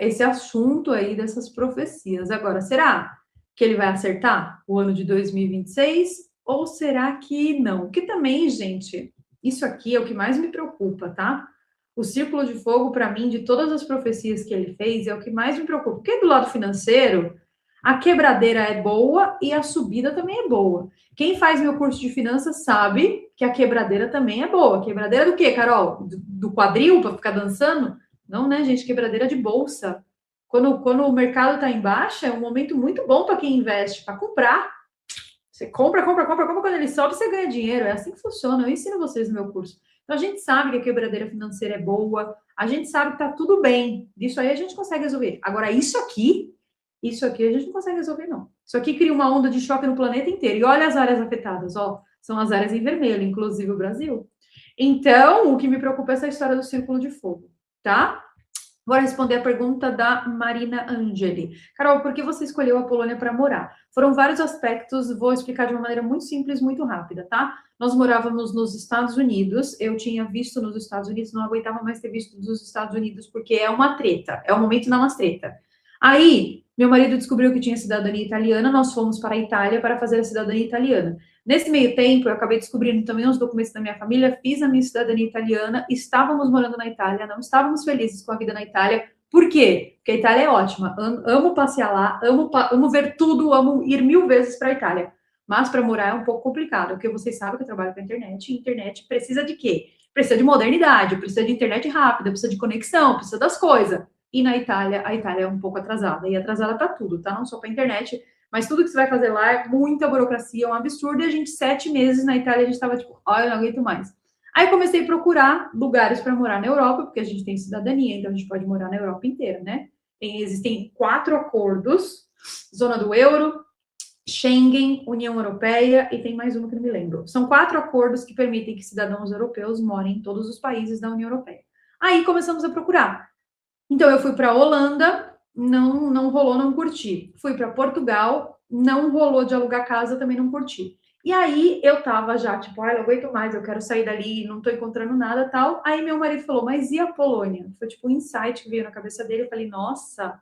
Esse assunto aí dessas profecias. Agora, será que ele vai acertar o ano de 2026? Ou será que não? Que também, gente, isso aqui é o que mais me preocupa, tá? O Círculo de Fogo, para mim, de todas as profecias que ele fez, é o que mais me preocupa. Porque do lado financeiro, a quebradeira é boa e a subida também é boa. Quem faz meu curso de finanças sabe que a quebradeira também é boa. Quebradeira do quê, Carol? Do quadril para ficar dançando? Não, né, gente? Quebradeira de bolsa. Quando o mercado está em baixa, é um momento muito bom para quem investe, para comprar. Você compra. Quando ele sobe, você ganha dinheiro. É assim que funciona. Eu ensino vocês no meu curso. Então, a gente sabe que a quebradeira financeira é boa. A gente sabe que está tudo bem. Isso aí a gente consegue resolver. Agora, isso aqui a gente não consegue resolver, não. Isso aqui cria uma onda de choque no planeta inteiro. E olha as áreas afetadas, ó. São as áreas em vermelho, inclusive o Brasil. Então, o que me preocupa é essa história do Círculo de Fogo, tá? Vou responder a pergunta da Marina Angeli. Carol, por que você escolheu a Polônia para morar? Foram vários aspectos, vou explicar de uma maneira muito simples, muito rápida, tá? Nós morávamos nos Estados Unidos, eu tinha visto nos Estados Unidos, não aguentava mais ter visto nos Estados Unidos, porque é uma treta, é o momento namastreta. Aí, meu marido descobriu que tinha cidadania italiana, nós fomos para a Itália para fazer a cidadania italiana. Nesse meio tempo, eu acabei descobrindo também os documentos da minha família, fiz a minha cidadania italiana, estávamos morando na Itália, não estávamos felizes com a vida na Itália. Por quê? Porque a Itália é ótima, amo passear lá, amo ver tudo, amo ir 1000 vezes para a Itália. Mas para morar é um pouco complicado, porque vocês sabem que eu trabalho com a internet, e a internet precisa de quê? Precisa de modernidade, precisa de internet rápida, precisa de conexão, precisa das coisas. E na Itália, a Itália é um pouco atrasada, e atrasada para tudo, tá? Não só para a internet, mas tudo que você vai fazer lá é muita burocracia, é um absurdo, e a gente, 7 meses na Itália, a gente estava tipo, eu não aguento mais. Aí comecei a procurar lugares para morar na Europa, porque a gente tem cidadania, então a gente pode morar na Europa inteira, né? Existem 4 acordos, zona do euro, Schengen, União Europeia, e tem mais um que não me lembro. São 4 acordos que permitem que cidadãos europeus morem em todos os países da União Europeia. Aí começamos a procurar. Então, eu fui para a Holanda, não rolou, não curti. Fui para Portugal, não rolou de alugar casa, também não curti. E aí, eu tava já, tipo, não aguento mais, eu quero sair dali, não tô encontrando nada, tal. Aí, meu marido falou, mas e a Polônia? Foi, tipo, um insight que veio na cabeça dele. Eu falei, nossa,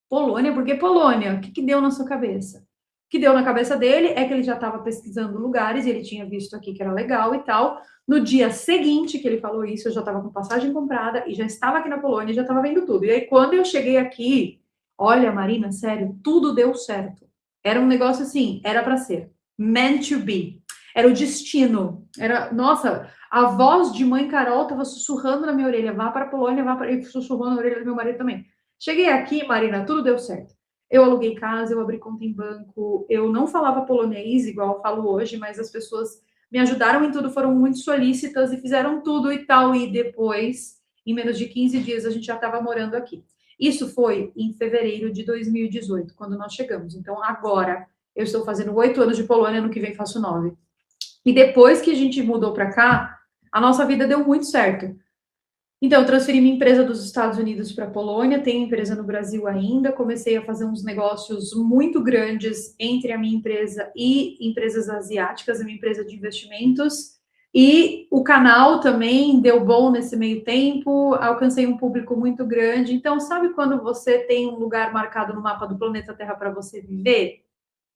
Polônia? Por que Polônia? O que deu na sua cabeça? O que deu na cabeça dele é que ele já estava pesquisando lugares, e ele tinha visto aqui que era legal e tal. No dia seguinte que ele falou isso, eu já estava com passagem comprada e já estava aqui na Polônia, já estava vendo tudo. E aí, quando eu cheguei aqui, olha, Marina, sério, tudo deu certo. Era um negócio assim, era para ser. Meant to be. Era o destino. Nossa, a voz de Mãe Carol estava sussurrando na minha orelha, vá para a Polônia, vá para... E sussurrou na orelha do meu marido também. Cheguei aqui, Marina, tudo deu certo. Eu aluguei casa, eu abri conta em banco, eu não falava polonês igual eu falo hoje, mas as pessoas me ajudaram em tudo, foram muito solícitas e fizeram tudo e tal. E depois, em menos de 15 dias, a gente já estava morando aqui. Isso foi em fevereiro de 2018, quando nós chegamos. Então, agora, eu estou fazendo 8 anos de Polônia, no que vem faço 9. E depois que a gente mudou para cá, a nossa vida deu muito certo. Então, eu transferi minha empresa dos Estados Unidos para a Polônia, tenho empresa no Brasil ainda, comecei a fazer uns negócios muito grandes entre a minha empresa e empresas asiáticas, a minha empresa de investimentos, e o canal também deu bom nesse meio tempo, alcancei um público muito grande. Então, sabe quando você tem um lugar marcado no mapa do planeta Terra para você viver?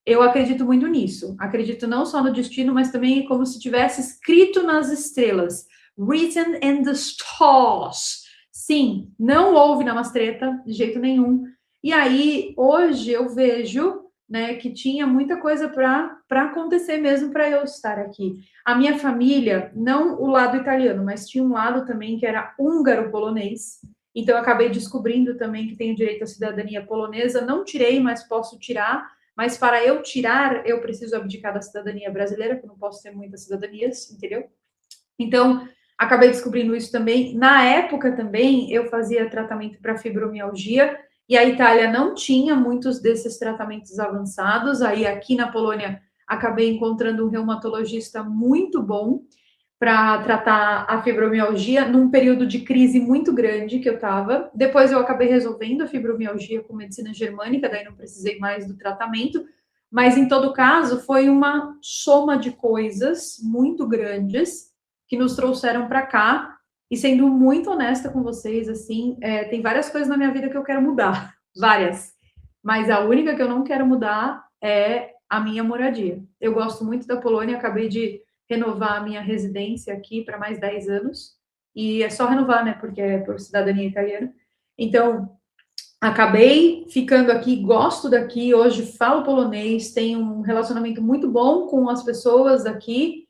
Eu acredito muito nisso. Acredito não só no destino, mas também como se tivesse escrito nas estrelas. Written in the stars. Sim, não houve namastreta de jeito nenhum. E aí, hoje eu vejo, né, que tinha muita coisa para acontecer mesmo para eu estar aqui. A minha família, não o lado italiano, mas tinha um lado também que era húngaro-polonês. Então, eu acabei descobrindo também que tenho direito à cidadania polonesa. Não tirei, mas posso tirar. Mas para eu tirar, eu preciso abdicar da cidadania brasileira, que eu não posso ter muitas cidadanias, entendeu? Então, acabei descobrindo isso também. Na época também, eu fazia tratamento para fibromialgia, e a Itália não tinha muitos desses tratamentos avançados. Aí, aqui na Polônia, acabei encontrando um reumatologista muito bom para tratar a fibromialgia num período de crise muito grande que eu estava. Depois eu acabei resolvendo a fibromialgia com medicina germânica, daí não precisei mais do tratamento. Mas em todo caso, foi uma soma de coisas muito grandes que nos trouxeram para cá. E sendo muito honesta com vocês, assim, tem várias coisas na minha vida que eu quero mudar, várias. Mas a única que eu não quero mudar é a minha moradia. Eu gosto muito da Polônia, acabei de renovar a minha residência aqui para mais 10 anos. E é só renovar, né? Porque é por cidadania italiana. Então, acabei ficando aqui, gosto daqui. Hoje falo polonês, tenho um relacionamento muito bom com as pessoas aqui.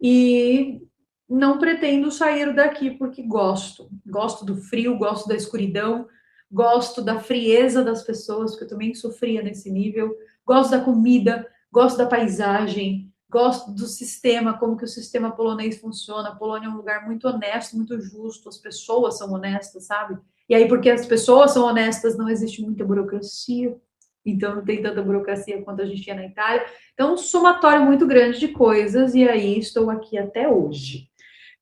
E não pretendo sair daqui porque gosto. Gosto do frio, gosto da escuridão, gosto da frieza das pessoas, porque eu também sofria nesse nível. Gosto da comida, gosto da paisagem, gosto do sistema, como que o sistema polonês funciona. A Polônia é um lugar muito honesto, muito justo, as pessoas são honestas, sabe? E aí, porque as pessoas são honestas, não existe muita burocracia. Então, não tem tanta burocracia quanto a gente tinha na Itália. Então, um somatório muito grande de coisas, e aí estou aqui até hoje.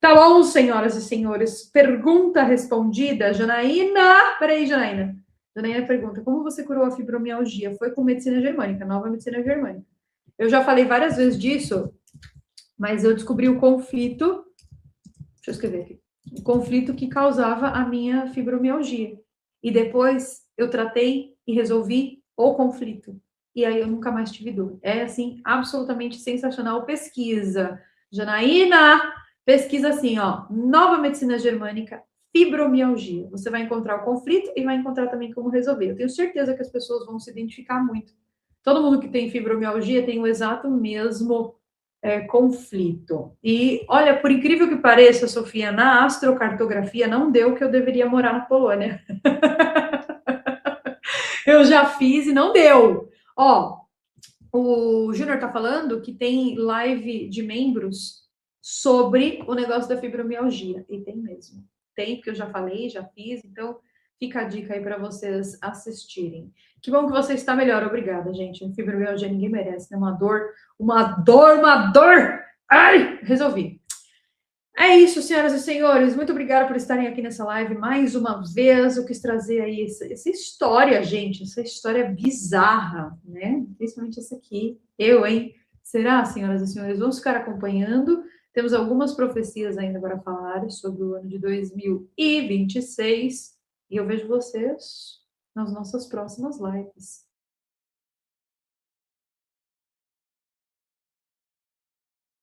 Tá bom, senhoras e senhores? Pergunta respondida, Janaína. Peraí, Janaína. Janaína pergunta: como você curou a fibromialgia? Foi com medicina germânica, nova medicina germânica. Eu já falei várias vezes disso, mas eu descobri o conflito. Deixa eu escrever aqui. O conflito que causava a minha fibromialgia. E depois eu tratei e resolvi o conflito. E aí eu nunca mais tive dor. É, assim, absolutamente sensacional. Pesquisa. Janaína, pesquisa assim, ó. Nova medicina germânica, fibromialgia. Você vai encontrar o conflito e vai encontrar também como resolver. Eu tenho certeza que as pessoas vão se identificar muito. Todo mundo que tem fibromialgia tem o exato mesmo conflito. E, olha, por incrível que pareça, Sofia, na astrocartografia não deu que eu deveria morar na Polônia. Eu já fiz e não deu. Ó, o Júnior tá falando que tem live de membros sobre o negócio da fibromialgia. E tem mesmo. Tem, porque eu já falei, já fiz, então fica a dica aí para vocês assistirem. Que bom que você está melhor, obrigada, gente. Fibromialgia ninguém merece, né? Uma dor, uma dor, uma dor! Ai, resolvi. É isso, senhoras e senhores. Muito obrigada por estarem aqui nessa live mais uma vez. Eu quis trazer aí essa história, gente, essa história bizarra, né? Principalmente essa aqui. Eu, hein? Será, senhoras e senhores? Vamos ficar acompanhando. Temos algumas profecias ainda para falar sobre o ano de 2026. E eu vejo vocês nas nossas próximas lives.